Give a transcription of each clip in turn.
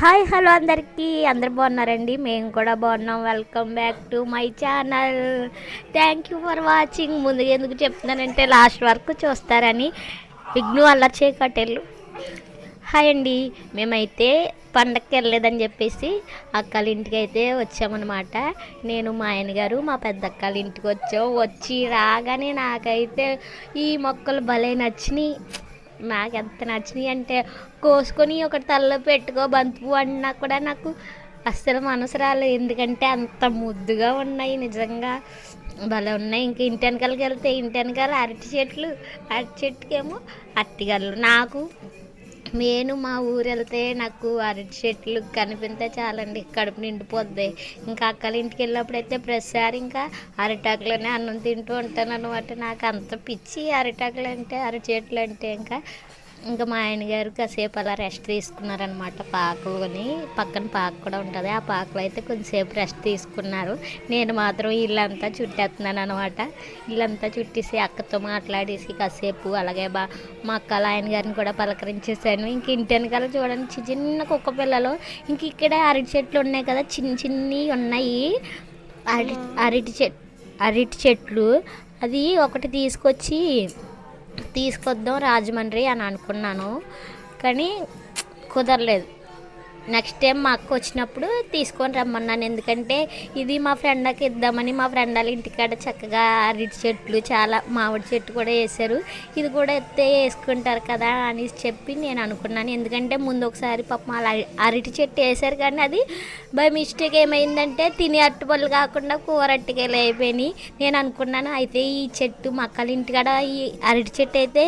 Hi hello అందరూ బాగున్నారండి. మేము కూడా బాగున్నాం. Welcome back to my channel. Thank you for watching. ముందుగా ఎందుకు చెప్తున్నానంటే లాస్ట్ వరకు చూస్తారని. విఘ్ను అల్లరి చేయకట్టెళ్ళు. హాయ్ అండి. మేమైతే పండగకి వెళ్ళలేదని చెప్పేసి అక్కల ఇంటికి అయితే వచ్చామన్నమాట. నేను మా ఆయన గారు మా పెద్ద అక్కల ఇంటికి వచ్చి రాగానే నాకైతే ఈ మొక్కలు భలే నచ్చినాయి. నాకు ఎంత నచ్చినాయి అంటే కోసుకొని ఒకటి తలలో పెట్టుకో బంతిపువ్వు అన్నా కూడా నాకు అస్సలు మనసు రాలేదు. ఎందుకంటే అంత ముద్దుగా ఉన్నాయి, నిజంగా భలే ఉన్నాయి. ఇంక ఇంటి వెనకాలకి వెళ్తే ఇంటి వెనకాల అరటి చెట్టుకేమో అరటిగళ్ళు. నాకు నేను మా ఊరు వెళ్తే నాకు అరటి చెట్లు కనిపిస్తే చాలండి, కడుపు నిండిపోద్ది. ఇంకా అక్కల ఇంటికి వెళ్ళినప్పుడు అయితే ప్రతిసారి ఇంకా అరిటాకులోనే అన్నం తింటూ ఉంటాను అనమాట. నాకు అంత పిచ్చి అరిటాకులు అంటే, అరటి చెట్లు అంటే. ఇంకా మా ఆయన గారు కాసేపు అలా రెస్ట్ తీసుకున్నారనమాట. పాకలోని పక్కన పాక కూడా ఉంటుంది. ఆ పాకలో అయితే కొంచెంసేపు రెస్ట్ తీసుకున్నారు. నేను మాత్రం ఇల్లంతా చుట్టేస్తున్నాను అనమాట. ఇల్లంతా చుట్టేసి అక్కతో మాట్లాడేసి కాసేపు అలాగే మా అక్కల ఆయన గారిని కూడా పలకరించేసాను. ఇంక ఇంటి వెనకాల చూడండి చిన్న కుక్క పిల్లలు. ఇంక ఇక్కడ అరటి చెట్లు ఉన్నాయి కదా, చిన్నవి ఉన్నాయి. అరటి చెట్లు అది ఒకటి తీసుకొద్దాం రాజమండ్రి అని అనుకున్నాను, కానీ కుదరలేదు. నెక్స్ట్ టైం మా అక్క వచ్చినప్పుడు తీసుకొని రమ్మన్నాను. ఎందుకంటే ఇది మా ఫ్రెండ్కి ఇద్దామని. మా ఫ్రెండ్ వాళ్ళ ఇంటికాడ చక్కగా అరటి చెట్లు, చాలా మామిడి చెట్టు కూడా వేశారు. ఇది కూడా వేసుకుంటారు కదా అని చెప్పి నేను అనుకున్నాను. ఎందుకంటే ముందు ఒకసారి పాపం అలా అరటి చెట్టు వేశారు, కానీ అది బై మిస్టేక్ ఏమైందంటే తిని అరటిపళ్ళు కాకుండా కూర అరటికాయలు అయిపోయినాయి. నేను అనుకున్నాను అయితే ఈ చెట్టు మా అక్కల ఇంటికాడ ఈ అరటి చెట్టు అయితే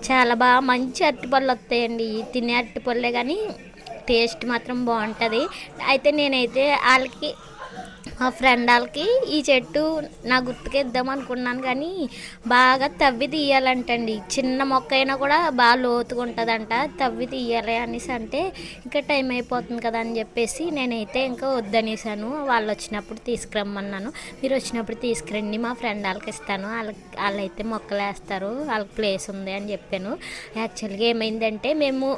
చాలా బాగా మంచి అరటిపళ్ళు వస్తాయండి. తినే అరటిపళ్ళే కానీ టేస్ట్ మాత్రం బాగుంటుంది. అయితే నేనైతే మా ఫ్రెండ్ వాళ్ళకి ఈ చెట్టు నా గుర్తుకి ఇద్దాం అనుకున్నాను, కానీ బాగా తవ్వి తీయాలంటండి. చిన్న మొక్క అయినా కూడా బాగా లోతుగా ఉంటుందంట, తవ్వి తీయాలి అనేసి అంటే ఇంకా టైం అయిపోతుంది కదా అని చెప్పేసి నేనైతే ఇంకా వద్దనేసాను. వాళ్ళు వచ్చినప్పుడు తీసుకురమ్మన్నాను. మీరు వచ్చినప్పుడు తీసుకురండి, మా ఫ్రెండ్ వాళ్ళకి ఇస్తాను, వాళ్ళైతే మొక్కలు వేస్తారు, వాళ్ళకి ప్లేస్ ఉంది అని చెప్పాను. యాక్చువల్గా ఏమైందంటే మేము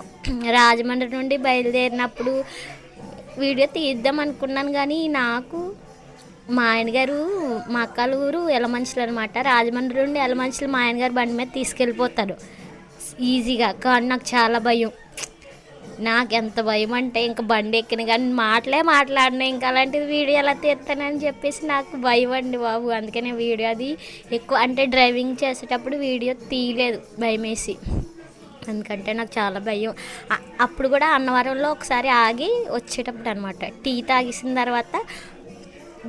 రాజమండ్రి నుండి బయలుదేరినప్పుడు వీడియో తీద్దాం అనుకున్నాను, కానీ నాకు మా ఆయన గారు మా అక్కల ఊరు ఎలమంచిలు అనమాట. రాజమండ్రి నుండి ఎలమంచిలు మా ఆయన గారు బండి మీద తీసుకెళ్ళిపోతారు ఈజీగా. కానీ నాకు చాలా భయం. నాకు ఎంత భయం అంటే ఇంకా బండి ఎక్కిన కానీ మాట్లాడినా ఇంకా అలాంటిది వీడియో ఎలా తీస్తానని చెప్పేసి నాకు భయం అండి బాబు. అందుకనే వీడియో అది ఎక్కువ అంటే డ్రైవింగ్ చేసేటప్పుడు వీడియో తీయలేదు, భయం వేసి. ఎందుకంటే నాకు చాలా భయం. అప్పుడు కూడా అన్నవరంలో ఒకసారి ఆగి వచ్చేటప్పుడు అనమాట, టీ తాగేసిన తర్వాత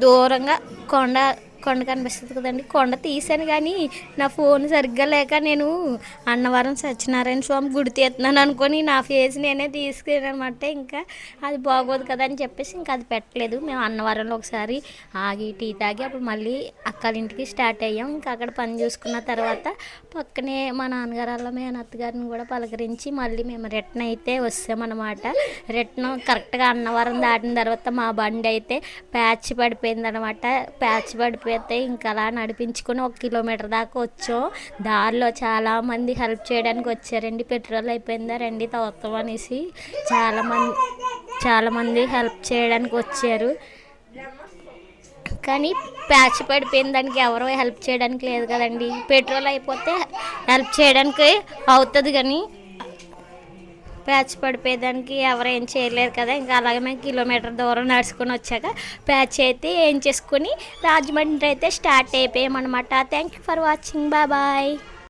దూరంగా కొండ కనిపిస్తుంది కదండి, కొండ తీసాను. కానీ నా ఫోన్ సరిగ్గా లేక నేను అన్నవరం సత్యనారాయణ స్వామి గుడి తీస్తున్నాను అనుకొని నా ఫేస్ నేనే తీసుకున్నాను అనమాట. ఇంకా అది బాగోదు కదా అని చెప్పేసి ఇంకా అది పెట్టలేదు. మేము అన్నవరంలో ఒకసారి ఆగి టీ తాగి అప్పుడు మళ్ళీ అక్కల ఇంటికి స్టార్ట్ అయ్యాం. ఇంకా అక్కడ పని చూసుకున్న తర్వాత పక్కనే మా నాన్నగారు వాళ్ళ మేనత్తగారిని కూడా పలకరించి మళ్ళీ మేము రిటర్న్ అయితే వస్తామన్నమాట. రిటర్న్ కరెక్ట్గా అన్నవరం దాటిన తర్వాత మా బండి అయితే ప్యాచ్ పడిపోయిందనమాట. ప్యాచ్ పడిపోయితే ఇంకా అలా నడిపించుకొని 1 కిలోమీటర్ దాకా వచ్చాం. దారిలో చాలామంది హెల్ప్ చేయడానికి వచ్చారండి. పెట్రోల్ అయిపోయిందా రండి తవ్వుతాం అనేసి చాలామంది హెల్ప్ చేయడానికి వచ్చారు. కానీ ప్యాచ్ పడిపోయిన దానికి ఎవరో హెల్ప్ చేయడానికి లేదు కదండి. పెట్రోల్ అయిపోతే హెల్ప్ చేయడానికి అవుతుంది, కానీ ప్యాచ్ పడిపోయేదానికి ఎవరు ఏం చేయలేరు కదా. ఇంకా అలాగే మేము కిలోమీటర్ దూరం నడుచుకొని వచ్చాక ప్యాచ్ అయితే ఏం చేసుకొని రాజమండ్రి అయితే స్టార్ట్ అయిపోయామన్నమాట. Thank you for watching. Bye.